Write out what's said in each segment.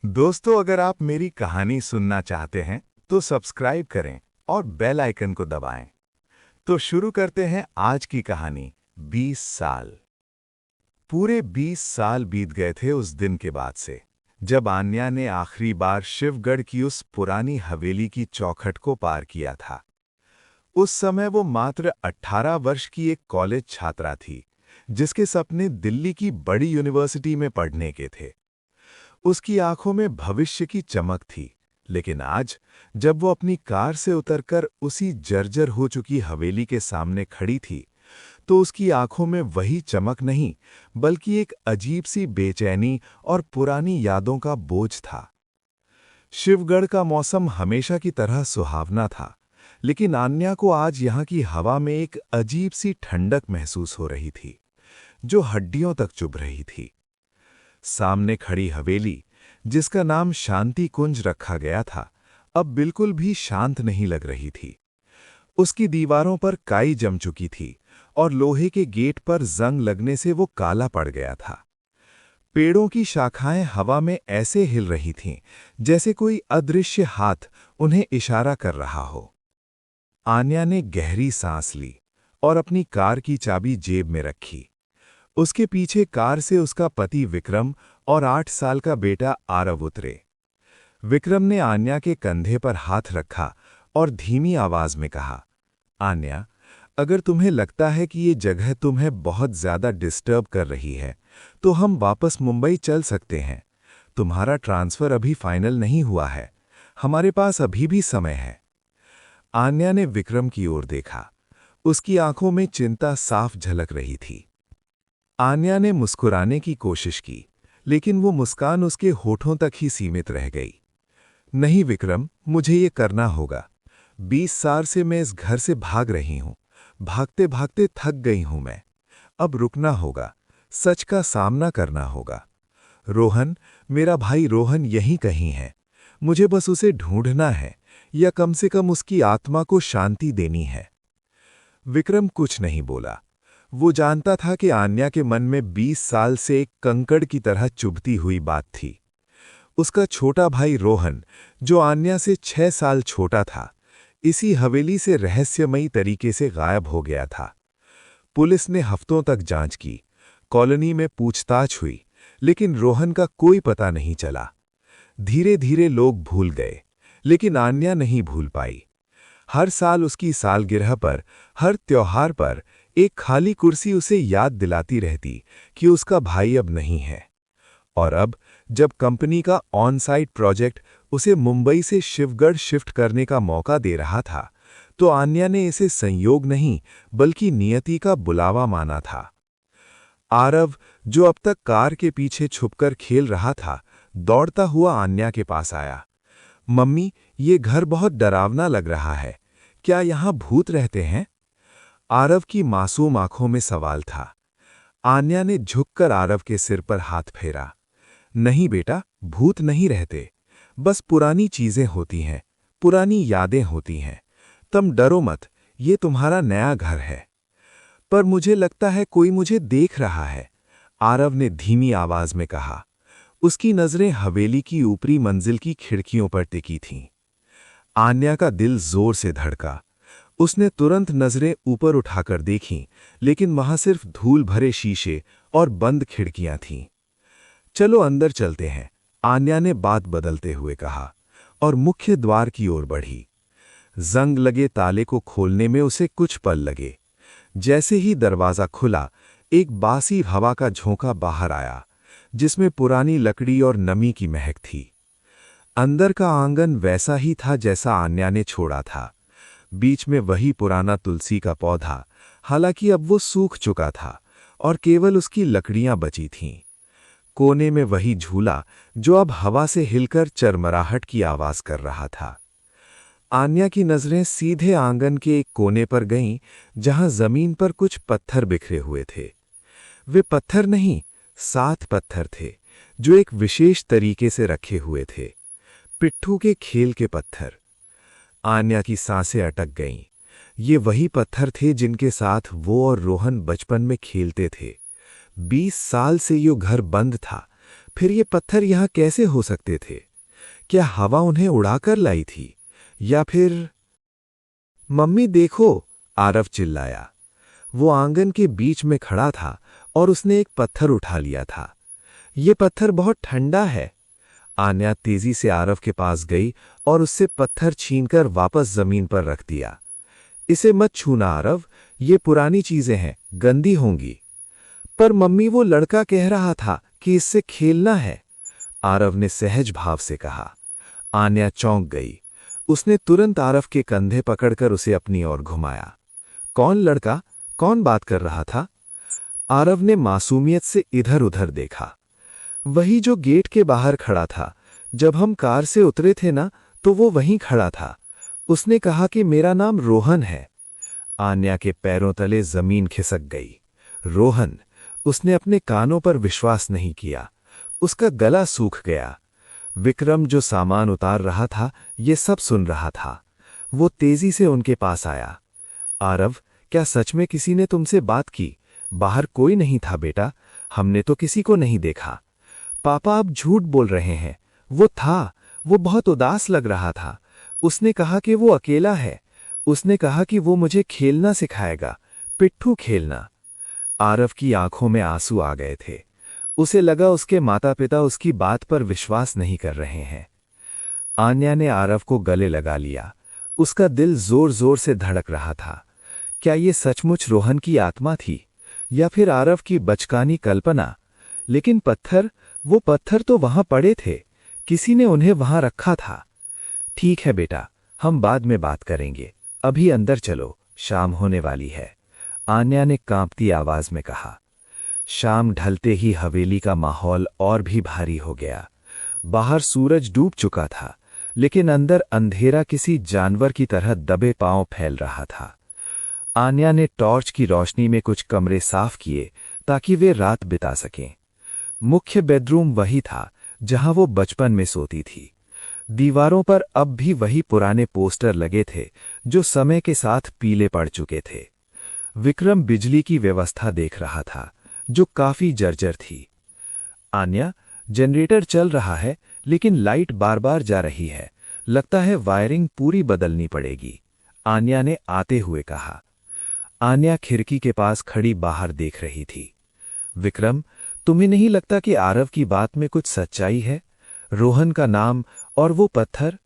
दोस्तों, अगर आप मेरी कहानी सुनना चाहते हैं तो सब्सक्राइब करें और बेल आइकन को दबाएं। तो शुरू करते हैं आज की कहानी। 20 साल। पूरे 20 साल बीत गए थे उस दिन के बाद से, जब आन्या ने आखिरी बार शिवगढ़ की उस पुरानी हवेली की चौखट को पार किया था। उस समय वो मात्र 18 वर्ष की एक कॉलेज छात्रा थी, जिसके सपने दिल्ली की बड़ी यूनिवर्सिटी में पढ़ने के थे। उसकी आंखों में भविष्य की चमक थी, लेकिन आज जब वो अपनी कार से उतरकर उसी जर्जर हो चुकी हवेली के सामने खड़ी थी, तो उसकी आंखों में वही चमक नहीं, बल्कि एक अजीब सी बेचैनी और पुरानी यादों का बोझ था। शिवगढ़ का मौसम हमेशा की तरह सुहावना था, लेकिन आन्या को आज यहाँ की हवा में एक अजीब सी ठंडक महसूस हो रही थी, जो हड्डियों तक चुभ रही थी। सामने खड़ी हवेली, जिसका नाम शांति कुंज रखा गया था, अब बिल्कुल भी शांत नहीं लग रही थी। उसकी दीवारों पर काई जम चुकी थी और लोहे के गेट पर जंग लगने से वो काला पड़ गया था। पेड़ों की शाखाएं हवा में ऐसे हिल रही थीं, जैसे कोई अदृश्य हाथ उन्हें इशारा कर रहा हो। आन्या ने गहरी सांस ली और अपनी कार की चाबी जेब में रखी। उसके पीछे कार से उसका पति विक्रम और 8 साल का बेटा आरव उतरे। विक्रम ने आन्या के कंधे पर हाथ रखा और धीमी आवाज में कहा, आन्या, अगर तुम्हें लगता है कि ये जगह तुम्हें बहुत ज्यादा डिस्टर्ब कर रही है, तो हम वापस मुंबई चल सकते हैं। तुम्हारा ट्रांसफर अभी फाइनल नहीं हुआ है। हमारे पास अभी भी समय है। आन्या ने विक्रम की ओर देखा। उसकी आंखों में चिंता साफ झलक रही थी। आन्या ने मुस्कुराने की कोशिश की, लेकिन वो मुस्कान उसके होठों तक ही सीमित रह गई। नहीं विक्रम, मुझे ये करना होगा। 20 साल से मैं इस घर से भाग रही हूं। भागते भागते थक गई हूं मैं। अब रुकना होगा। सच का सामना करना होगा। रोहन, मेरा भाई रोहन यहीं कहीं है। मुझे बस उसे ढूंढना है, या कम से कम उसकी आत्मा को शांति देनी है। विक्रम कुछ नहीं बोला। वो जानता था कि आन्या के मन में 20 साल से एक कंकड़ की तरह चुभती हुई बात थी। उसका छोटा भाई रोहन, जो आन्या से 6 साल छोटा था, इसी हवेली से रहस्यमयी तरीके से गायब हो गया था। पुलिस ने हफ्तों तक जांच की, कॉलोनी में पूछताछ हुई, लेकिन रोहन का कोई पता नहीं चला। धीरे धीरे लोग भूल गए, लेकिन आन्या नहीं भूल पाई। हर साल उसकी सालगिरह पर, हर त्योहार पर एक खाली कुर्सी उसे याद दिलाती रहती कि उसका भाई अब नहीं है। और अब जब कंपनी का ऑन साइट प्रोजेक्ट उसे मुंबई से शिवगढ़ शिफ्ट करने का मौका दे रहा था, तो आन्या ने इसे संयोग नहीं, बल्कि नियति का बुलावा माना था। आरव, जो अब तक कार के पीछे छुपकर खेल रहा था, दौड़ता हुआ आन्या के पास आया। मम्मी, ये घर बहुत डरावना लग रहा है। क्या यहाँ भूत रहते हैं? आरव की मासूम आंखों में सवाल था। आन्या ने झुककर आरव के सिर पर हाथ फेरा। नहीं बेटा, भूत नहीं रहते। बस पुरानी चीजें होती हैं, पुरानी यादें होती हैं। तुम डरो मत, ये तुम्हारा नया घर है। पर मुझे लगता है कोई मुझे देख रहा है, आरव ने धीमी आवाज में कहा। उसकी नजरें हवेली की ऊपरी मंजिल की खिड़कियों पर टिकी थीं। आन्या का दिल जोर से धड़का। उसने तुरंत नजरें ऊपर उठाकर देखीं, लेकिन वहां सिर्फ धूल भरे शीशे और बंद खिड़कियां थीं। चलो अंदर चलते हैं, आन्या ने बात बदलते हुए कहा, और मुख्य द्वार की ओर बढ़ी। जंग लगे ताले को खोलने में उसे कुछ पल लगे। जैसे ही दरवाजा खुला, एक बासी हवा का झोंका बाहर आया, जिसमें पुरानी लकड़ी और नमी की महक थी। अंदर का आंगन वैसा ही था जैसा आन्या ने छोड़ा था। बीच में वही पुराना तुलसी का पौधा, हालांकि अब वो सूख चुका था और केवल उसकी लकड़ियां बची थीं। कोने में वही झूला, जो अब हवा से हिलकर चरमराहट की आवाज कर रहा था। आन्या की नजरें सीधे आंगन के एक कोने पर गईं, जहां जमीन पर कुछ पत्थर बिखरे हुए थे। वे पत्थर नहीं, 7 पत्थर थे, जो एक विशेष तरीके से रखे हुए थे। पिट्ठू के खेल के पत्थर। आन्या की सांसें अटक गईं। ये वही पत्थर थे जिनके साथ वो और रोहन बचपन में खेलते थे। 20 साल से यो घर बंद था, फिर ये पत्थर यहाँ कैसे हो सकते थे? क्या हवा उन्हें उड़ाकर लाई थी? या फिर... मम्मी देखो, आरव चिल्लाया। वो आंगन के बीच में खड़ा था और उसने एक पत्थर उठा लिया था। ये पत्थर बहुत ठंडा है। आन्या तेजी से आरव के पास गई और उससे पत्थर छीनकर वापस जमीन पर रख दिया। इसे मत छूना आरव, ये पुरानी चीजें हैं, गंदी होंगी। पर मम्मी, वो लड़का कह रहा था कि इससे खेलना है, आरव ने सहज भाव से कहा। आन्या चौंक गई। उसने तुरंत आरव के कंधे पकड़कर उसे अपनी ओर घुमाया। कौन लड़का? कौन बात कर रहा था? आरव ने मासूमियत से इधर उधर देखा। वही जो गेट के बाहर खड़ा था। जब हम कार से उतरे थे ना, तो वो वहीं खड़ा था। उसने कहा कि मेरा नाम रोहन है। आन्या के पैरों तले जमीन खिसक गई। रोहन! उसने अपने कानों पर विश्वास नहीं किया। उसका गला सूख गया। विक्रम, जो सामान उतार रहा था, ये सब सुन रहा था। वो तेजी से उनके पास आया। आरव, क्या सच में किसी ने तुमसे बात की? बाहर कोई नहीं था बेटा, हमने तो किसी को नहीं देखा। पापा आप झूठ बोल रहे हैं। वो था, वो बहुत उदास लग रहा था। उसने कहा कि वो अकेला है। उसने कहा कि वो मुझे खेलना सिखाएगा, पिट्ठू खेलना। आरव की आंखों में आंसू आ गए थे। उसे लगा उसके माता पिता उसकी बात पर विश्वास नहीं कर रहे हैं। आन्या ने आरव को गले लगा लिया। उसका दिल जोर जोर से धड़क रहा था। क्या ये सचमुच रोहन की आत्मा थी या फिर आरव की बचकानी कल्पना? लेकिन पत्थर, वो पत्थर तो वहां पड़े थे। किसी ने उन्हें वहां रखा था। ठीक है बेटा, हम बाद में बात करेंगे। अभी अंदर चलो, शाम होने वाली है, आन्या ने कांपती आवाज में कहा। शाम ढलते ही हवेली का माहौल और भी भारी हो गया। बाहर सूरज डूब चुका था, लेकिन अंदर अंधेरा किसी जानवर की तरह दबे पांव फैल रहा था। आन्या ने टॉर्च की रोशनी में कुछ कमरे साफ किए ताकि वे रात बिता सकें। मुख्य बेडरूम वही था जहां वो बचपन में सोती थी। दीवारों पर अब भी वही पुराने पोस्टर लगे थे जो समय के साथ पीले पड़ चुके थे। विक्रम बिजली की व्यवस्था देख रहा था, जो काफी जर्जर थी। आन्या, जनरेटर चल रहा है, लेकिन लाइट बार बार जा रही है। लगता है वायरिंग पूरी बदलनी पड़ेगी, आन्या ने आते हुए कहा। आन्या खिड़की के पास खड़ी बाहर देख रही थी। विक्रम, तुम्हें नहीं लगता कि आरव की बात में कुछ सच्चाई है? रोहन का नाम और वो पत्थर?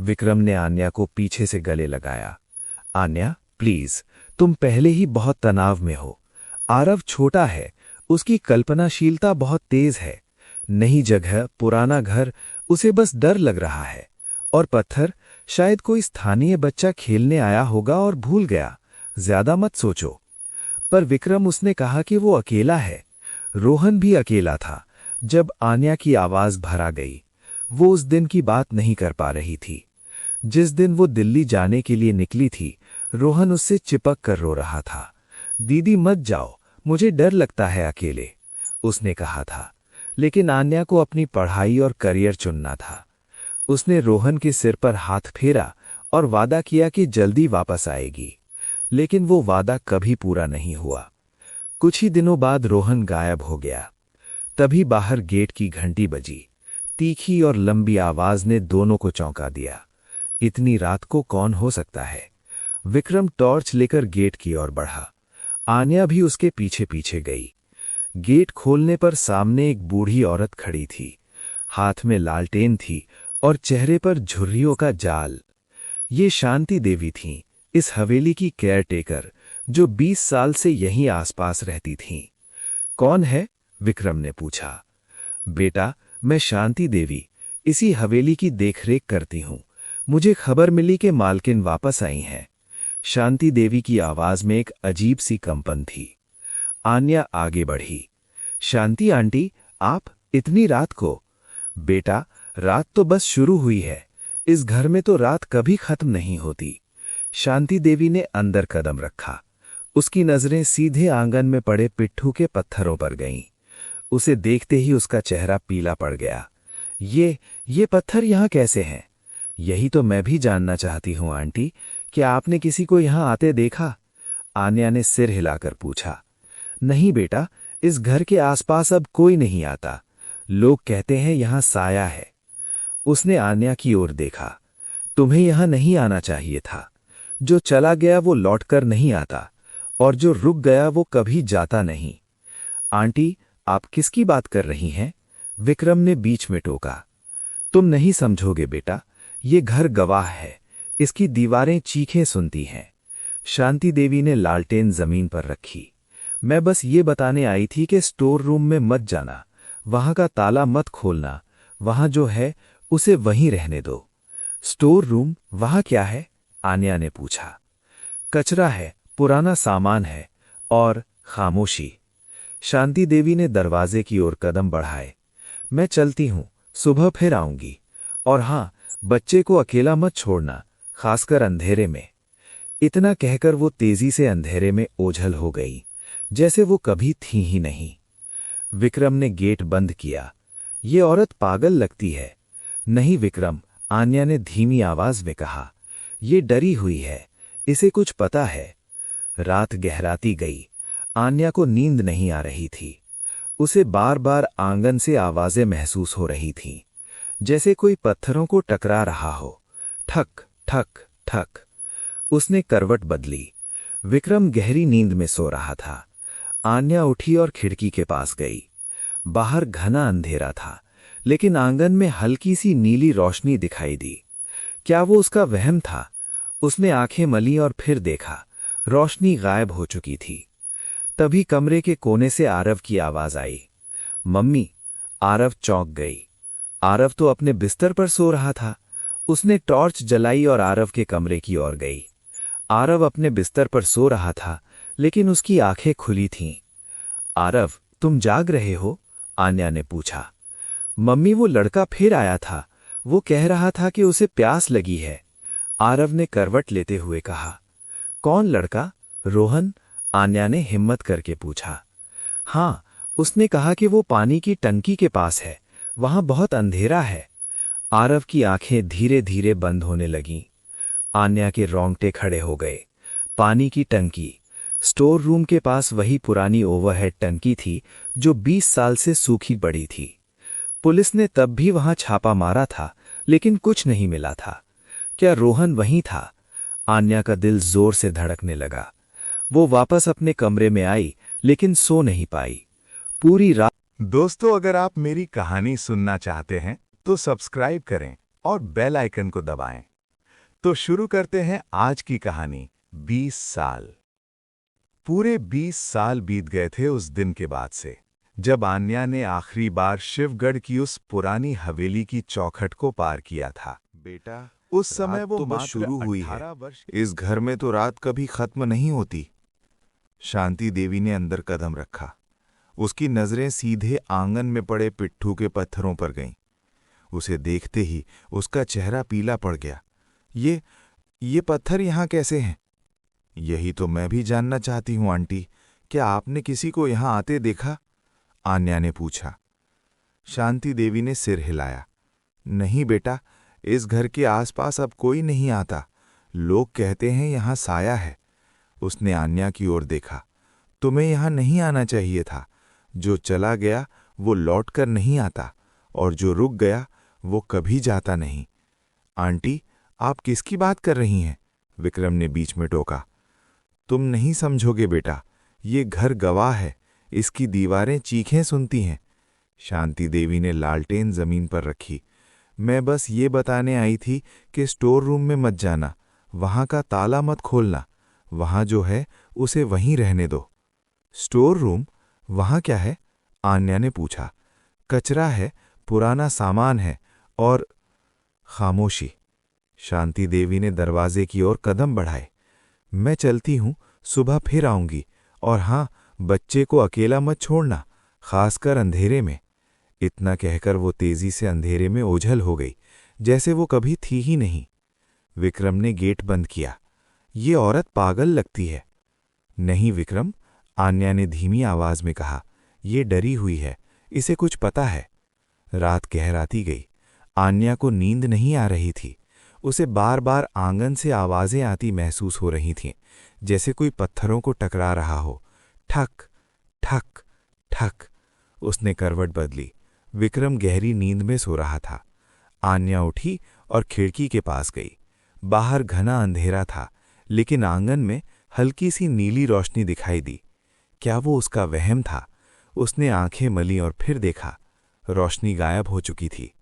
विक्रम ने आन्या को पीछे से गले लगाया। आन्या, प्लीज, तुम पहले ही बहुत तनाव में हो। आरव छोटा है, उसकी कल्पनाशीलता बहुत तेज है। नई जगह, पुराना घर, उसे बस डर लग रहा है। और पत्थर, शायद कोई स्थानीय बच्चा खेलने आया होगा और भूल गया। ज्यादा मत सोचो। पर विक्रम, उसने कहा कि वो अकेला है। रोहन भी अकेला था। जब आन्या की आवाज भरा गई। वो उस दिन की बात नहीं कर पा रही थी जिस दिन वो दिल्ली जाने के लिए निकली थी। रोहन उससे चिपक कर रो रहा था। दीदी मत जाओ, मुझे डर लगता है अकेले, उसने कहा था। लेकिन आन्या को अपनी पढ़ाई और करियर चुनना था। उसने रोहन के सिर पर हाथ फेरा और वादा किया कि जल्दी वापस आएगी। लेकिन वो वादा कभी पूरा नहीं हुआ। कुछ ही दिनों बाद रोहन गायब हो गया। तभी बाहर गेट की घंटी बजी। तीखी और लंबी आवाज ने दोनों को चौंका दिया। इतनी रात को कौन हो सकता है? विक्रम टॉर्च लेकर गेट की ओर बढ़ा। आन्या भी उसके पीछे पीछे गई। गेट खोलने पर सामने एक बूढ़ी औरत खड़ी थी। हाथ में लालटेन थी और चेहरे पर झुर्रियों का जाल। ये शांति देवी थीं, इस हवेली की केयरटेकर, जो 20 साल से यहीं आसपास रहती थीं। कौन है? विक्रम ने पूछा। बेटा, मैं शांति देवी, इसी हवेली की देखरेख करती हूं। मुझे खबर मिली कि मालकिन वापस आई हैं। शांति देवी की आवाज में एक अजीब सी कंपन थी। आन्या आगे बढ़ी। शांति आंटी, आप इतनी रात को? बेटा, रात तो बस शुरू हुई है। इस घर में तो रात कभी खत्म नहीं होती। शांति देवी ने अंदर कदम रखा। उसकी नजरें सीधे आंगन में पड़े पिट्ठू के पत्थरों पर गईं। उसे देखते ही उसका चेहरा पीला पड़ गया। ये पत्थर यहां कैसे हैं? यही तो मैं भी जानना चाहती हूं आंटी। क्या आपने किसी को यहां आते देखा? आन्या ने सिर हिलाकर पूछा। नहीं बेटा, इस घर के आसपास अब कोई नहीं आता। लोग कहते हैं यहाँ साया है। उसने आन्या की ओर देखा। तुम्हें यहाँ नहीं आना चाहिए था। जो चला गया वो लौटकर नहीं आता, और जो रुक गया वो कभी जाता नहीं। आंटी, आप किसकी बात कर रही हैं? विक्रम ने बीच में टोका। तुम नहीं समझोगे बेटा, ये घर गवाह है, इसकी दीवारें चीखें सुनती हैं। शांति देवी ने लालटेन जमीन पर रखी। मैं बस ये बताने आई थी कि स्टोर रूम में मत जाना, वहां का ताला मत खोलना, वहां जो है उसे वहीं रहने दो। स्टोर रूम, वहां क्या है? आन्या ने पूछा। कचरा है, पुराना सामान है और खामोशी। शांति देवी ने दरवाजे की ओर कदम बढ़ाए। मैं चलती हूं, सुबह फिर आऊंगी। और हां, बच्चे को अकेला मत छोड़ना, खासकर अंधेरे में। इतना कहकर वो तेजी से अंधेरे में ओझल हो गई, जैसे वो कभी थी ही नहीं। विक्रम ने गेट बंद किया। ये औरत पागल लगती है। नहीं विक्रम, आन्या ने धीमी आवाज में कहा। ये डरी हुई है, इसे कुछ पता है। रात गहराती गई। आन्या को नींद नहीं आ रही थी। उसे बार बार आंगन से आवाजें महसूस हो रही थीं, जैसे कोई पत्थरों को टकरा रहा हो। ठक ठक ठक। उसने करवट बदली। विक्रम गहरी नींद में सो रहा था। आन्या उठी और खिड़की के पास गई। बाहर घना अंधेरा था, लेकिन आंगन में हल्की सी नीली रोशनी दिखाई दी। क्या वो उसका वहम था? उसने आंखें मली और फिर देखा, रोशनी गायब हो चुकी थी। तभी कमरे के कोने से आरव की आवाज आई। मम्मी! आरव चौंक गई। आरव तो अपने बिस्तर पर सो रहा था। उसने टॉर्च जलाई और आरव के कमरे की ओर गई। आरव अपने बिस्तर पर सो रहा था, लेकिन उसकी आंखें खुली थीं। आरव, तुम जाग रहे हो? आन्या ने पूछा। मम्मी, वो लड़का फिर आया था। वो कह रहा था कि उसे प्यास लगी है। आरव ने करवट लेते हुए कहा। कौन लड़का? रोहन? आन्या ने हिम्मत करके पूछा। हाँ, उसने कहा कि वो पानी की टंकी के पास है, वहां बहुत अंधेरा है। आरव की आंखें धीरे धीरे बंद होने लगीं। आन्या के रोंगटे खड़े हो गए। पानी की टंकी। स्टोर रूम के पास वही पुरानी ओवरहेड टंकी थी जो 20 साल से सूखी पड़ी थी। पुलिस ने तब भी वहां छापा मारा था, लेकिन कुछ नहीं मिला था। क्या रोहन वहीं था? आन्या का दिल जोर से धड़कने लगा। वो वापस अपने कमरे में आई, लेकिन सो नहीं पाई। पूरी रात। दोस्तों, अगर आप मेरी कहानी सुनना चाहते हैं तो सब्सक्राइब करें और बेल आइकन को दबाएं। तो शुरू करते हैं आज की कहानी 20 साल। पूरे 20 साल बीत गए थे उस दिन के बाद से, जब आन्या ने आखिरी बार शिवगढ़ की उस पुरानी हवेली की चौखट को पार किया था। बेटा, उस समय वो तो बस मात्र शुरू हुई 18 है। वर्ष इस घर में तो रात कभी खत्म नहीं होती। शांति देवी ने अंदर कदम रखा। उसकी नजरें सीधे आंगन में पड़े पिट्ठू के पत्थरों पर गईं। उसे देखते ही उसका चेहरा पीला पड़ गया। ये पत्थर यहां कैसे हैं? यही तो मैं भी जानना चाहती हूं आंटी। क्या आपने किसी को यहां आते देखा? आन्या ने पूछा। शांति देवी ने सिर हिलाया। नहीं बेटा, इस घर के आसपास अब कोई नहीं आता। लोग कहते हैं यहां साया है। उसने आन्या की ओर देखा। तुम्हें यहां नहीं आना चाहिए था। जो चला गया वो लौट कर नहीं आता, और जो रुक गया वो कभी जाता नहीं। आंटी, आप किसकी बात कर रही हैं? विक्रम ने बीच में टोका। तुम नहीं समझोगे बेटा, ये घर गवाह है, इसकी दीवारें चीखें सुनती हैं। शांति देवी ने लालटेन जमीन पर रखी। मैं बस ये बताने आई थी कि स्टोर रूम में मत जाना, वहां का ताला मत खोलना, वहां जो है उसे वहीं रहने दो। स्टोर रूम, वहां क्या है? आन्या ने पूछा। कचरा है, पुराना सामान है और खामोशी। शांति देवी ने दरवाजे की ओर कदम बढ़ाए। मैं चलती हूं, सुबह फिर आऊंगी। और हां, बच्चे को अकेला मत छोड़ना, खासकर अंधेरे में। इतना कहकर वो तेजी से अंधेरे में ओझल हो गई, जैसे वो कभी थी ही नहीं। विक्रम ने गेट बंद किया। ये औरत पागल लगती है। नहीं विक्रम, आन्या ने धीमी आवाज में कहा। ये डरी हुई है, इसे कुछ पता है। रात गहराती गई। आन्या को नींद नहीं आ रही थी। उसे बार बार आंगन से आवाजें आती महसूस हो रही थीं, जैसे कोई पत्थरों को टकरा रहा हो। ठक ठक ठक। उसने करवट बदली। विक्रम गहरी नींद में सो रहा था। आन्या उठी और खिड़की के पास गई। बाहर घना अंधेरा था, लेकिन आंगन में हल्की सी नीली रोशनी दिखाई दी। क्या वो उसका वहम था? उसने आंखें मली और फिर देखा, रोशनी गायब हो चुकी थी।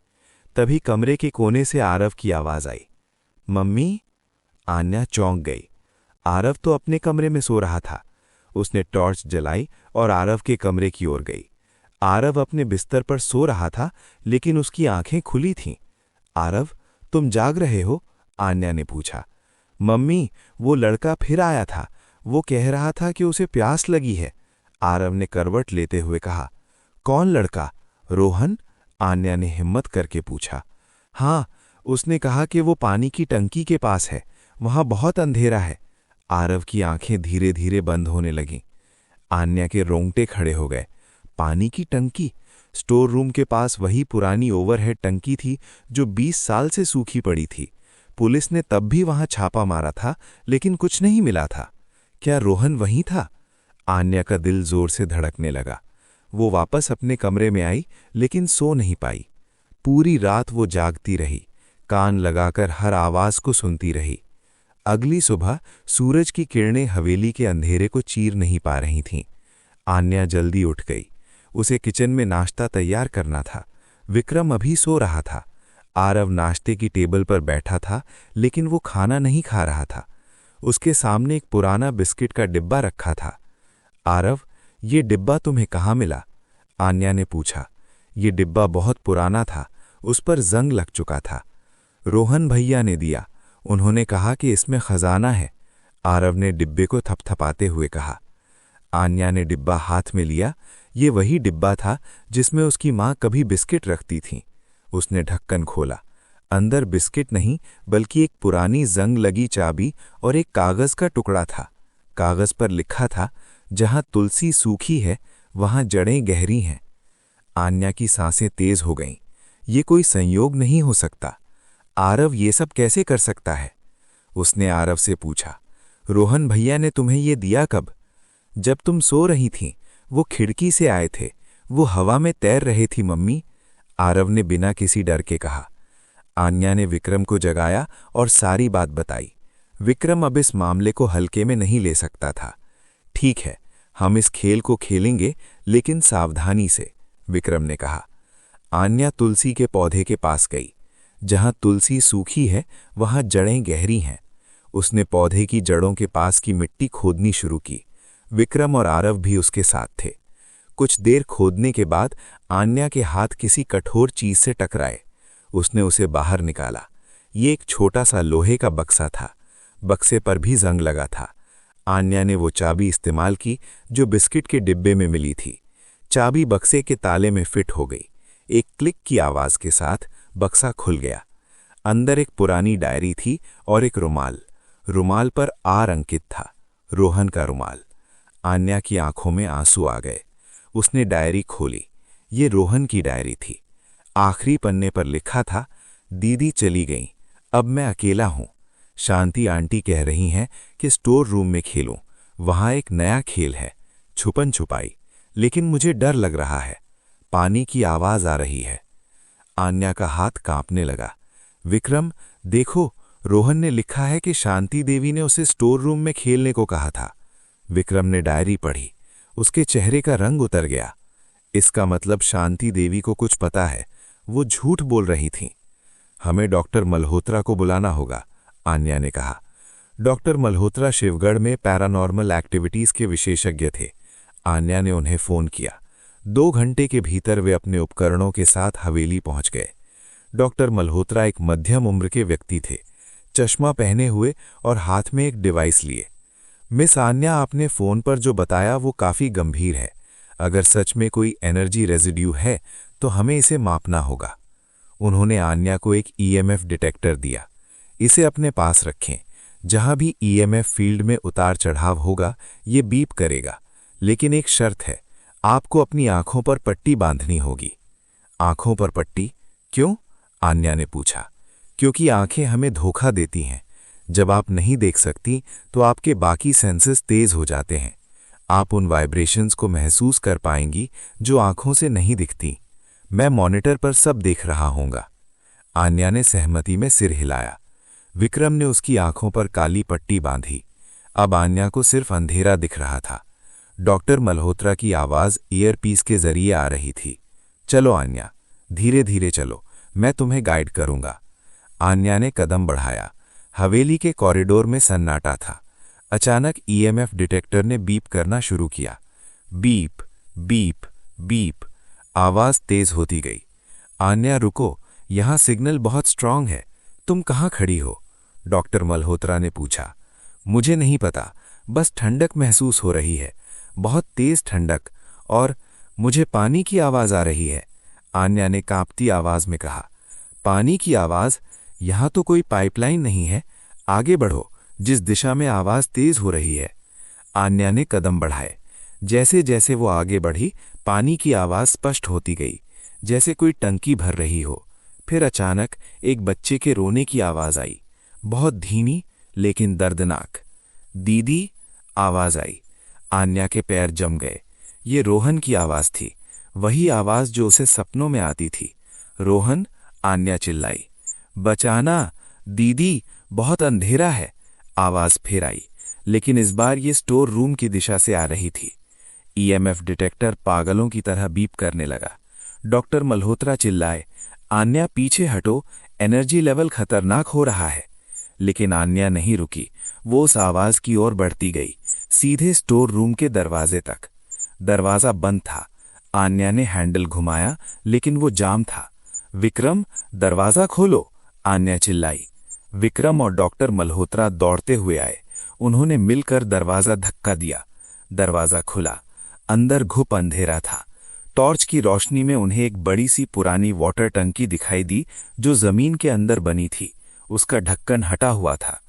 तभी कमरे के कोने से आरव की आवाज आई, मम्मी। आन्या चौंक गई। आरव तो अपने कमरे में सो रहा था। उसने टॉर्च जलाई और आरव के कमरे की ओर गई। आरव अपने बिस्तर पर सो रहा था, लेकिन उसकी आंखें खुली थीं। आरव, तुम जाग रहे हो? आन्या ने पूछा। मम्मी, वो लड़का फिर आया था। वो कह रहा था कि उसे प्यास लगी है। आरव ने करवट लेते हुए कहा। कौन लड़का? रोहन? आन्या ने हिम्मत करके पूछा। हाँ, उसने कहा कि वो पानी की टंकी के पास है, वहां बहुत अंधेरा है। आरव की आंखें धीरे धीरे बंद होने लगीं। आन्या के रोंगटे खड़े हो गए। पानी की टंकी? स्टोर रूम के पास वही पुरानी ओवरहेड टंकी थी जो 20 साल से सूखी पड़ी थी। पुलिस ने तब भी वहां छापा मारा था, लेकिन कुछ नहीं मिला था। क्या रोहन वहीं था? आन्या का दिल जोर से धड़कने लगा। वो वापस अपने कमरे में आई, लेकिन सो नहीं पाई। पूरी रात वो जागती रही, कान लगाकर हर आवाज को सुनती रही। अगली सुबह सूरज की किरणें हवेली के अंधेरे को चीर नहीं पा रही थीं। आन्या जल्दी उठ गई। उसे किचन में नाश्ता तैयार करना था। विक्रम अभी सो रहा था। आरव नाश्ते की टेबल पर बैठा था, लेकिन वो खाना नहीं खा रहा था। उसके सामने एक पुराना बिस्किट का डिब्बा रखा था। आरव, ये डिब्बा तुम्हें कहाँ मिला? आन्या ने पूछा। ये डिब्बा बहुत पुराना था, उस पर जंग लग चुका था। रोहन भैया ने दिया। उन्होंने कहा कि इसमें खजाना है। आरव ने डिब्बे को थपथपाते हुए कहा। आन्या ने डिब्बा हाथ में लिया। ये वही डिब्बा था जिसमें उसकी माँ कभी बिस्किट रखती थीं। उसने ढक्कन खोला। अंदर बिस्किट नहीं, बल्कि एक पुरानी जंग लगी चाबी और एक कागज का टुकड़ा था। कागज पर लिखा था, जहां तुलसी सूखी है, वहां जड़ें गहरी हैं। आन्या की सांसें तेज हो गईं। ये कोई संयोग नहीं हो सकता। आरव ये सब कैसे कर सकता है? उसने आरव से पूछा। रोहन भैया ने तुम्हें ये दिया कब? जब तुम सो रही थीं, वो खिड़की से आए थे। वो हवा में तैर रहे थी मम्मी, आरव ने बिना किसी डर के कहा। आन्या ने विक्रम को जगाया और सारी बात बताई। विक्रम अब इस मामले को हल्के में नहीं ले सकता था। ठीक है, हम इस खेल को खेलेंगे, लेकिन सावधानी से, विक्रम ने कहा। आन्या तुलसी के पौधे के पास गई। जहां तुलसी सूखी है, वहां जड़ें गहरी हैं। उसने पौधे की जड़ों के पास की मिट्टी खोदनी शुरू की। विक्रम और आरव भी उसके साथ थे। कुछ देर खोदने के बाद आन्या के हाथ किसी कठोर चीज से टकराए। उसने उसे बाहर निकाला। ये एक छोटा सा लोहे का बक्सा था। बक्से पर भी जंग लगा था। आन्या ने वो चाबी इस्तेमाल की जो बिस्किट के डिब्बे में मिली थी। चाबी बक्से के ताले में फिट हो गई। एक क्लिक की आवाज के साथ बक्सा खुल गया। अंदर एक पुरानी डायरी थी और एक रुमाल। रुमाल पर आर अंकित था, रोहन का रुमाल। आन्या की आंखों में आंसू आ गए। उसने डायरी खोली। ये रोहन की डायरी थी। आखिरी पन्ने पर लिखा था, दीदी चली गई, अब मैं अकेला हूं। शांति आंटी कह रही हैं कि स्टोर रूम में खेलूं। वहां एक नया खेल है, छुपन छुपाई, लेकिन मुझे डर लग रहा है। पानी की आवाज आ रही है। आन्या का हाथ कांपने लगा। विक्रम, देखो, रोहन ने लिखा है कि शांति देवी ने उसे स्टोर रूम में खेलने को कहा था। विक्रम ने डायरी पढ़ी। उसके चेहरे का रंग उतर गया। इसका मतलब शांति देवी को कुछ पता है। वो झूठ बोल रही थीं। हमें डॉक्टर मल्होत्रा को बुलाना होगा, आन्या ने कहा। डॉक्टर मल्होत्रा शिवगढ़ में पैरानॉर्मल एक्टिविटीज के विशेषज्ञ थे। आन्या ने उन्हें फोन किया। 2 घंटे के भीतर वे अपने उपकरणों के साथ हवेली पहुंच गए। डॉक्टर मल्होत्रा एक मध्यम उम्र के व्यक्ति थे, चश्मा पहने हुए और हाथ में एक डिवाइस लिए। मिस आन्या, आपने फोन पर जो बताया वो काफी गंभीर है। अगर सच में कोई एनर्जी रेजिड्यू है तो हमें इसे मापना होगा। उन्होंने आन्या को एक ईएमएफ डिटेक्टर दिया। इसे अपने पास रखें। जहां भी ईएमएफ फील्ड में उतार चढ़ाव होगा, ये बीप करेगा। लेकिन एक शर्त है, आपको अपनी आंखों पर पट्टी बांधनी होगी। आंखों पर पट्टी? क्यों? आन्या ने पूछा। क्योंकि आंखें हमें धोखा देती हैं। जब आप नहीं देख सकती तो आपके बाकी सेंसेस तेज हो जाते हैं। आप उन वाइब्रेशंस को महसूस कर पाएंगी जो आंखों से नहीं दिखती। मैं मॉनिटर पर सब देख रहा हूंगा। आन्या ने सहमति में सिर हिलाया। विक्रम ने उसकी आंखों पर काली पट्टी बांधी। अब आन्या को सिर्फ अंधेरा दिख रहा था। डॉक्टर मल्होत्रा की आवाज ईयरपीस के जरिए आ रही थी। चलो आन्या, धीरे धीरे चलो, मैं तुम्हें गाइड करूंगा। आन्या ने कदम बढ़ाया। हवेली के कॉरिडोर में सन्नाटा था। अचानक ईएमएफ डिटेक्टर ने बीप करना शुरू किया। बीप बीप बीप, आवाज तेज होती गई। आन्या रुको, यहां सिग्नल बहुत स्ट्रांग है। तुम कहां खड़ी हो? डॉक्टर मल्होत्रा ने पूछा। मुझे नहीं पता, बस ठंडक महसूस हो रही है, बहुत तेज ठंडक, और मुझे पानी की आवाज आ रही है। आन्या ने कांपती आवाज में कहा। पानी की आवाज? यहां तो कोई पाइपलाइन नहीं है। आगे बढ़ो, जिस दिशा में आवाज तेज हो रही है। आन्या ने कदम बढ़ाए। जैसे जैसे वो आगे बढ़ी, पानी की आवाज स्पष्ट होती गई, जैसे कोई टंकी भर रही हो। फिर अचानक एक बच्चे के रोने की आवाज आई, बहुत धीमी लेकिन दर्दनाक। दीदी, आवाज आई। आन्या के पैर जम गए। ये रोहन की आवाज थी, वही आवाज जो उसे सपनों में आती थी। रोहन, आन्या चिल्लाई। बचाना दीदी, बहुत अंधेरा है। आवाज फिर आई, लेकिन इस बार ये स्टोर रूम की दिशा से आ रही थी। ईएमएफ डिटेक्टर पागलों की तरह बीप करने लगा। डॉक्टर मल्होत्रा चिल्लाए, आन्या पीछे हटो, एनर्जी लेवल खतरनाक हो रहा है। लेकिन आन्या नहीं रुकी। वो उस आवाज की ओर बढ़ती गई, सीधे स्टोर रूम के दरवाजे तक। दरवाजा बंद था। आन्या ने हैंडल घुमाया, लेकिन वो जाम था। विक्रम, दरवाजा खोलो, आन्या चिल्लाई। विक्रम और डॉक्टर मल्होत्रा दौड़ते हुए आए। उन्होंने मिलकर दरवाजा धक्का दिया। दरवाजा खुला। अंदर घुप अंधेरा था। टॉर्च की रोशनी में उन्हें एक बड़ी सी पुरानी वाटर टंकी दिखाई दी, जो जमीन के अंदर बनी थी। उसका ढक्कन हटा हुआ था।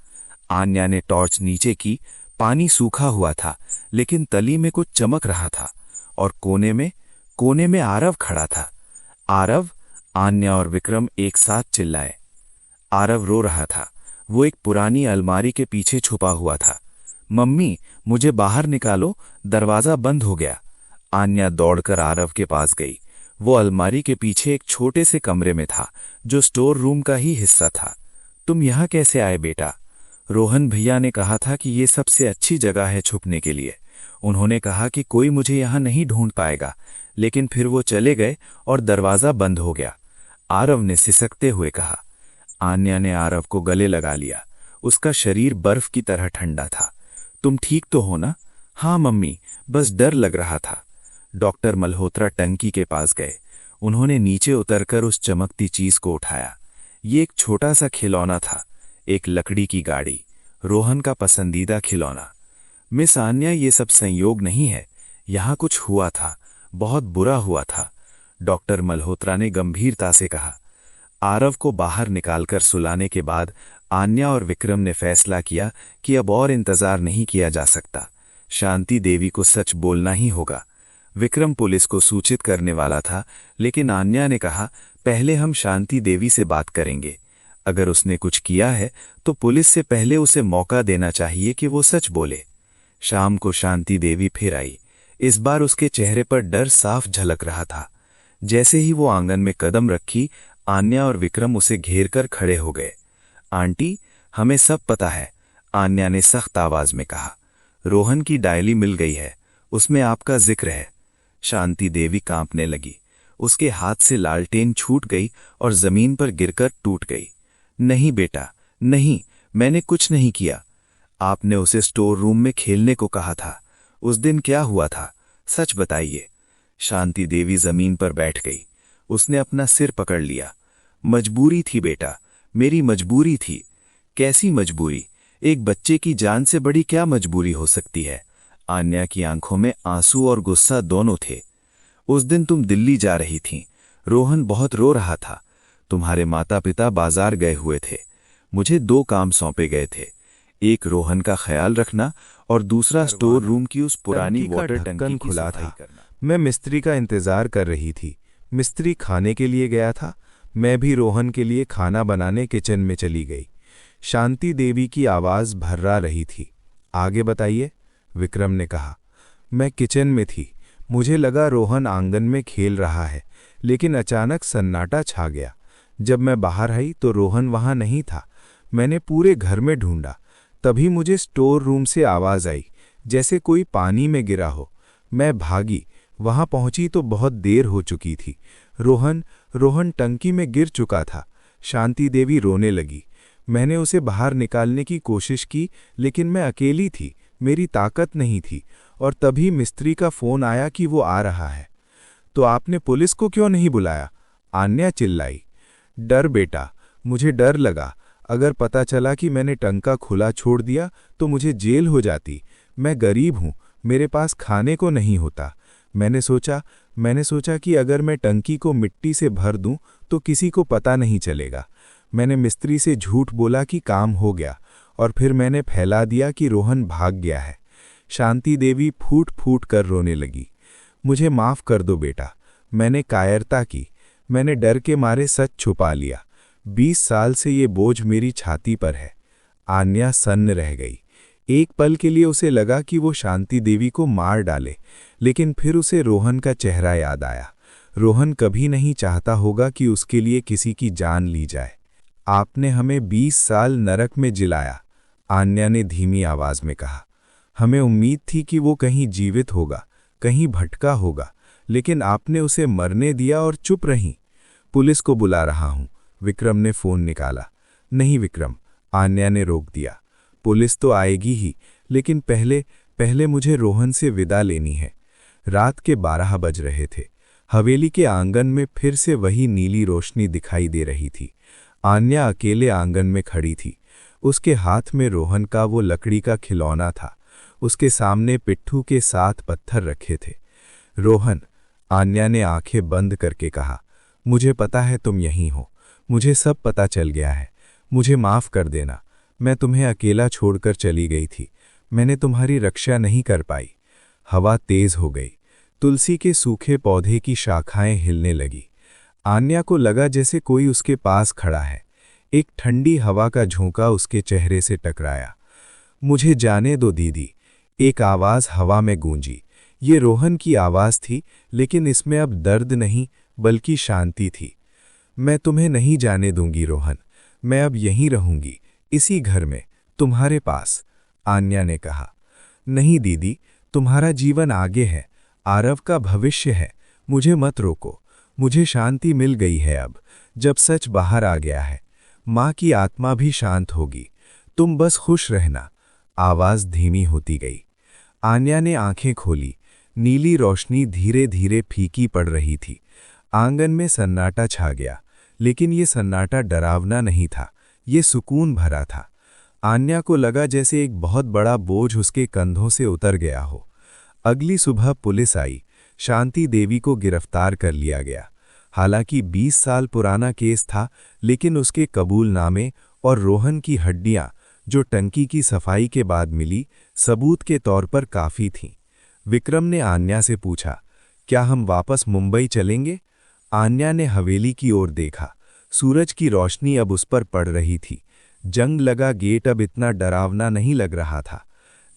आन्या ने टॉर्च नीचे की। पानी सूखा हुआ था, लेकिन तली में कुछ चमक रहा था। और कोने में आरव खड़ा था। आरव, आन्या और विक्रम एक साथ चिल्लाए। आरव रो रहा था। वो एक पुरानी अलमारी के पीछे छुपा हुआ था। मम्मी, मुझे बाहर निकालो, दरवाजा बंद हो गया। आन्या दौड़कर आरव के पास गई। वो अलमारी के पीछे एक छोटे से कमरे में था, जो स्टोर रूम का ही हिस्सा था। तुम यहां कैसे आए बेटा? रोहन भैया ने कहा था कि ये सबसे अच्छी जगह है छुपने के लिए। उन्होंने कहा कि कोई मुझे यहां नहीं ढूंढ पाएगा, लेकिन फिर वो चले गए और दरवाजा बंद हो गया, आरव ने सिसकते हुए कहा। आन्या ने आरव को गले लगा लिया। उसका शरीर बर्फ की तरह ठंडा था। तुम ठीक तो हो ना? हाँ मम्मी, बस डर लग रहा था। डॉक्टर मल्होत्रा टंकी के पास गए। उन्होंने नीचे उतरकर उस चमकती चीज को उठाया। ये एक छोटा सा खिलौना था, एक लकड़ी की गाड़ी, रोहन का पसंदीदा खिलौना। मिस आन्या, ये सब संयोग नहीं है, यहां कुछ हुआ था, बहुत बुरा हुआ था, डॉक्टर मल्होत्रा ने गंभीरता से कहा। आरव को बाहर निकालकर सुलाने के बाद आन्या और विक्रम ने फैसला किया कि अब और इंतजार नहीं किया जा सकता। शांति देवी को सच बोलना ही होगा। विक्रम पुलिस को सूचित करने वाला था, लेकिन आन्या ने कहा, पहले हम शांति देवी से बात करेंगे। अगर उसने कुछ किया है तो पुलिस से पहले उसे मौका देना चाहिए कि वो सच बोले। शाम को शांति देवी फिर आई। इस बार उसके चेहरे पर डर साफ झलक रहा था। जैसे ही वो आंगन में कदम रखी, आन्या और विक्रम उसे घेर कर खड़े हो गए। आंटी, हमें सब पता है, आन्या ने सख्त आवाज में कहा। रोहन की डायरी मिल गई है, उसमें आपका जिक्र है। शांति देवी कांपने लगी। उसके हाथ से लालटेन छूट गई और जमीन पर गिरकर टूट गई। नहीं बेटा, नहीं, मैंने कुछ नहीं किया। आपने उसे स्टोर रूम में खेलने को कहा था। उस दिन क्या हुआ था, सच बताइए। शांति देवी जमीन पर बैठ गई। उसने अपना सिर पकड़ लिया। मजबूरी थी बेटा, मेरी मजबूरी थी। कैसी मजबूरी? एक बच्चे की जान से बड़ी क्या मजबूरी हो सकती है? आन्या की आंखों में आंसू और गुस्सा दोनों थे। उस दिन तुम दिल्ली जा रही थीं। रोहन बहुत रो रहा था। तुम्हारे माता पिता बाजार गए हुए थे। मुझे 2 काम सौंपे गए थे, एक रोहन का ख्याल रखना और दूसरा स्टोर रूम की उस पुरानी वाटर टंकी खुला था। मैं मिस्त्री का इंतजार कर रही थी। मिस्त्री खाने के लिए गया था। मैं भी रोहन के लिए खाना बनाने किचन में चली गई। शांति देवी की आवाज भर्रा रही थी। आगे बताइए, विक्रम ने कहा। मैं किचन में थी। मुझे लगा रोहन आंगन में खेल रहा है, लेकिन अचानक सन्नाटा छा गया। जब मैं बाहर आई तो रोहन वहां नहीं था। मैंने पूरे घर में ढूंढा। तभी मुझे स्टोर रूम से आवाज आई, जैसे कोई पानी में गिरा हो। मैं भागी। वहां पहुंची तो बहुत देर हो चुकी थी। रोहन टंकी में गिर चुका था। शांति देवी रोने लगी। मैंने उसे बाहर निकालने की कोशिश की, लेकिन मैं अकेली थी, मेरी ताकत नहीं थी। और तभी मिस्त्री का फोन आया कि वो आ रहा है। तो आपने पुलिस को क्यों नहीं बुलाया? आन्या चिल्लाई। डर बेटा, मुझे डर लगा। अगर पता चला कि मैंने टंका खुला छोड़ दिया तो मुझे जेल हो जाती। मैं गरीब हूं, मेरे पास खाने को नहीं होता। मैंने सोचा कि अगर मैं टंकी को मिट्टी से भर दूं तो किसी को पता नहीं चलेगा। मैंने मिस्त्री से झूठ बोला कि काम हो गया, और फिर मैंने फैला दिया कि रोहन भाग गया है। शांति देवी फूट फूट कर रोने लगी। मुझे माफ कर दो बेटा, मैंने कायरता की। मैंने डर के मारे सच छुपा लिया। 20 साल से ये बोझ मेरी छाती पर है। आन्या सन्न रह गई। एक पल के लिए उसे लगा कि वो शांति देवी को मार डाले, लेकिन फिर उसे रोहन का चेहरा याद आया। रोहन कभी नहीं चाहता होगा कि उसके लिए किसी की जान ली जाए। आपने हमें 20 साल नरक में जिलाया, आन्या ने धीमी आवाज में कहा। हमें उम्मीद थी कि वो कहीं जीवित होगा, कहीं भटका होगा, लेकिन आपने उसे मरने दिया और चुप रहीं। पुलिस को बुला रहा हूं, विक्रम ने फोन निकाला। नहीं विक्रम, आन्या ने रोक दिया। पुलिस तो आएगी ही, लेकिन पहले मुझे रोहन से विदा लेनी है। रात के 12 बज रहे थे। हवेली के आंगन में फिर से वही नीली रोशनी दिखाई दे रही थी। आन्या अकेले आंगन में खड़ी थी। उसके हाथ में रोहन का वो लकड़ी का खिलौना था। उसके सामने पिट्ठू के 7 पत्थर रखे थे। रोहन, आन्या ने आंखें बंद करके कहा, मुझे पता है तुम यहीं हो। मुझे सब पता चल गया है। मुझे माफ कर देना। मैं तुम्हें अकेला छोड़कर चली गई थी। मैंने तुम्हारी रक्षा नहीं कर पाई। हवा तेज हो गई। तुलसी के सूखे पौधे की शाखाएं हिलने लगी। आन्या को लगा जैसे कोई उसके पास खड़ा है। एक ठंडी हवा का झोंका उसके चेहरे से टकराया। मुझे जाने दो दीदी, एक आवाज हवा में गूंजी। ये रोहन की आवाज थी, लेकिन इसमें अब दर्द नहीं बल्कि शांति थी। मैं तुम्हें नहीं जाने दूंगी रोहन। मैं अब यहीं रहूंगी, इसी घर में, तुम्हारे पास, आन्या ने कहा। नहीं दीदी, तुम्हारा जीवन आगे है, आरव का भविष्य है। मुझे मत रोको। मुझे शांति मिल गई है अब, जब सच बाहर आ गया है। माँ की आत्मा भी शांत होगी। तुम बस खुश रहना। आवाज धीमी होती गई। आन्या ने आंखें खोली। नीली रोशनी धीरे धीरे फीकी पड़ रही थी। आंगन में सन्नाटा छा गया, लेकिन ये सन्नाटा डरावना नहीं था, ये सुकून भरा था। आन्या को लगा जैसे एक बहुत बड़ा बोझ उसके कंधों से उतर गया हो। अगली सुबह पुलिस आई। शांति देवी को गिरफ्तार कर लिया गया। हालांकि 20 साल पुराना केस था, लेकिन उसके कबूलनामे और रोहन की हड्डियां जो टंकी की सफाई के बाद मिली, सबूत के तौर पर काफी थीं। विक्रम ने आन्या से पूछा, क्या हम वापस मुंबई चलेंगे? आन्या ने हवेली की ओर देखा। सूरज की रोशनी अब उस पर पड़ रही थी। जंग लगा गेट अब इतना डरावना नहीं लग रहा था।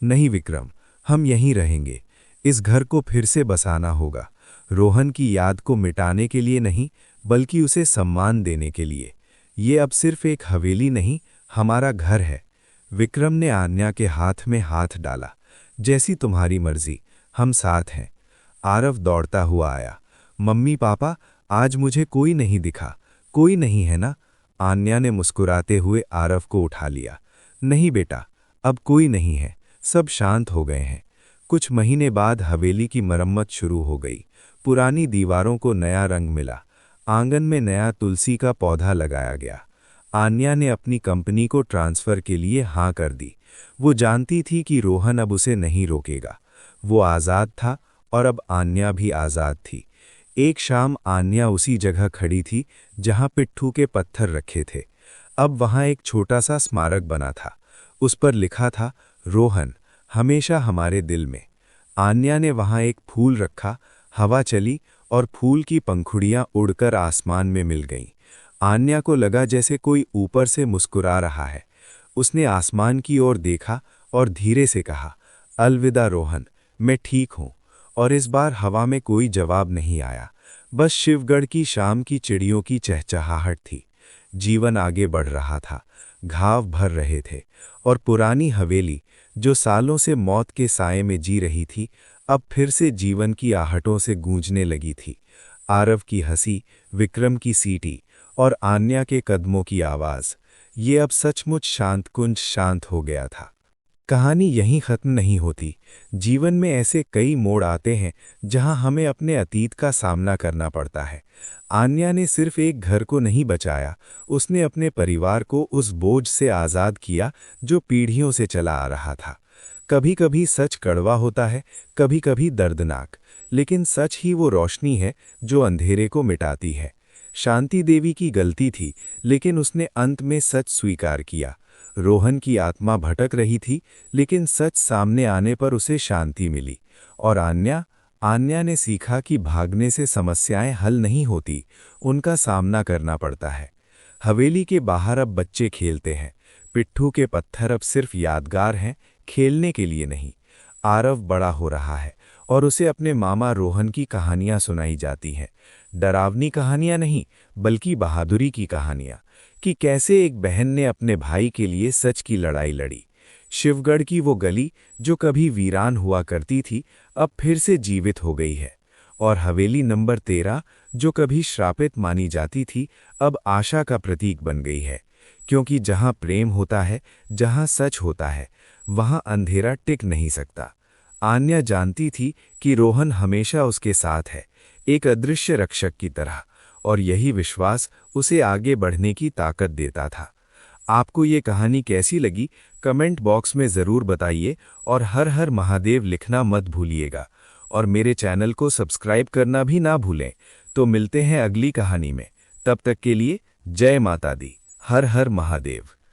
नहीं विक्रम, हम यहीं रहेंगे। इस घर को फिर से बसाना होगा। रोहन की याद को मिटाने के लिए नहीं, बल्कि उसे सम्मान देने के लिए। ये अब सिर्फ एक हवेली नहीं, हमारा घर है। विक्रम ने आन्या के हाथ में हाथ डाला। जैसी तुम्हारी मर्जी, हम साथ हैं। आरव दौड़ता हुआ आया। मम्मी पापा, आज मुझे कोई नहीं दिखा। कोई नहीं है ना? आन्या ने मुस्कुराते हुए आरव को उठा लिया। नहीं बेटा, अब कोई नहीं है, सब शांत हो गए हैं। कुछ महीने बाद हवेली की मरम्मत शुरू हो गई। पुरानी दीवारों को नया रंग मिला। आंगन में नया तुलसी का पौधा लगाया गया। आन्या ने अपनी कंपनी को ट्रांसफर के लिए हाँ कर दी। वो जानती थी कि रोहन अब उसे नहीं रोकेगा। वो आज़ाद था, और अब आन्या भी आज़ाद थी। एक शाम आन्या उसी जगह खड़ी थी जहां पिट्ठू के पत्थर रखे थे। अब वहां एक छोटा सा स्मारक बना था। उस पर लिखा था, रोहन हमेशा हमारे दिल में। आन्या ने वहां एक फूल रखा। हवा चली और फूल की पंखुड़ियां उड़कर आसमान में मिल गईं। आन्या को लगा जैसे कोई ऊपर से मुस्कुरा रहा है। उसने आसमान की ओर देखा और धीरे से कहा, अलविदा रोहन, मैं ठीक हूं। और इस बार हवा में कोई जवाब नहीं आया, बस शिवगढ़ की शाम की चिड़ियों की चहचहाहट थी। जीवन आगे बढ़ रहा था, घाव भर रहे थे, और पुरानी हवेली जो सालों से मौत के साए में जी रही थी, अब फिर से जीवन की आहटों से गूंजने लगी थी। आरव की हंसी, विक्रम की सीटी और आन्या के कदमों की आवाज, ये अब सचमुच शांतकुंज शांत हो गया था। कहानी यहीं खत्म नहीं होती। जीवन में ऐसे कई मोड़ आते हैं जहां हमें अपने अतीत का सामना करना पड़ता है। आन्या ने सिर्फ एक घर को नहीं बचाया, उसने अपने परिवार को उस बोझ से आज़ाद किया जो पीढ़ियों से चला आ रहा था। कभी कभी सच कड़वा होता है, कभी कभी दर्दनाक, लेकिन सच ही वो रोशनी है जो अंधेरे को मिटाती है। शांति देवी की गलती थी, लेकिन उसने अंत में सच स्वीकार किया। रोहन की आत्मा भटक रही थी, लेकिन सच सामने आने पर उसे शांति मिली। और आन्या ने सीखा कि भागने से समस्याएं हल नहीं होती, उनका सामना करना पड़ता है। हवेली के बाहर अब बच्चे खेलते हैं। पिट्ठू के पत्थर अब सिर्फ यादगार हैं, खेलने के लिए नहीं। आरव बड़ा हो रहा है और उसे अपने मामा रोहन की कहानियां सुनाई जाती हैं। डरावनी कहानियां नहीं, बल्कि बहादुरी की कहानियां, कि कैसे एक बहन ने अपने भाई के लिए सच की लड़ाई लड़ी। शिवगढ़ की वो गली जो कभी वीरान हुआ करती थी, अब फिर से जीवित हो गई है। और हवेली नंबर 13 जो कभी श्रापित मानी जाती थी, अब आशा का प्रतीक बन गई है। क्योंकि जहां प्रेम होता है, जहां सच होता है, वहां अंधेरा टिक नहीं सकता। आन्या जानती थी कि रोहन हमेशा उसके साथ है, एक अदृश्य रक्षक की तरह, और यही विश्वास उसे आगे बढ़ने की ताकत देता था। आपको ये कहानी कैसी लगी, कमेंट बॉक्स में ज़रूर बताइए, और हर हर महादेव लिखना मत भूलिएगा। और मेरे चैनल को सब्सक्राइब करना भी ना भूलें। तो मिलते हैं अगली कहानी में। तब तक के लिए जय माता दी, हर हर महादेव।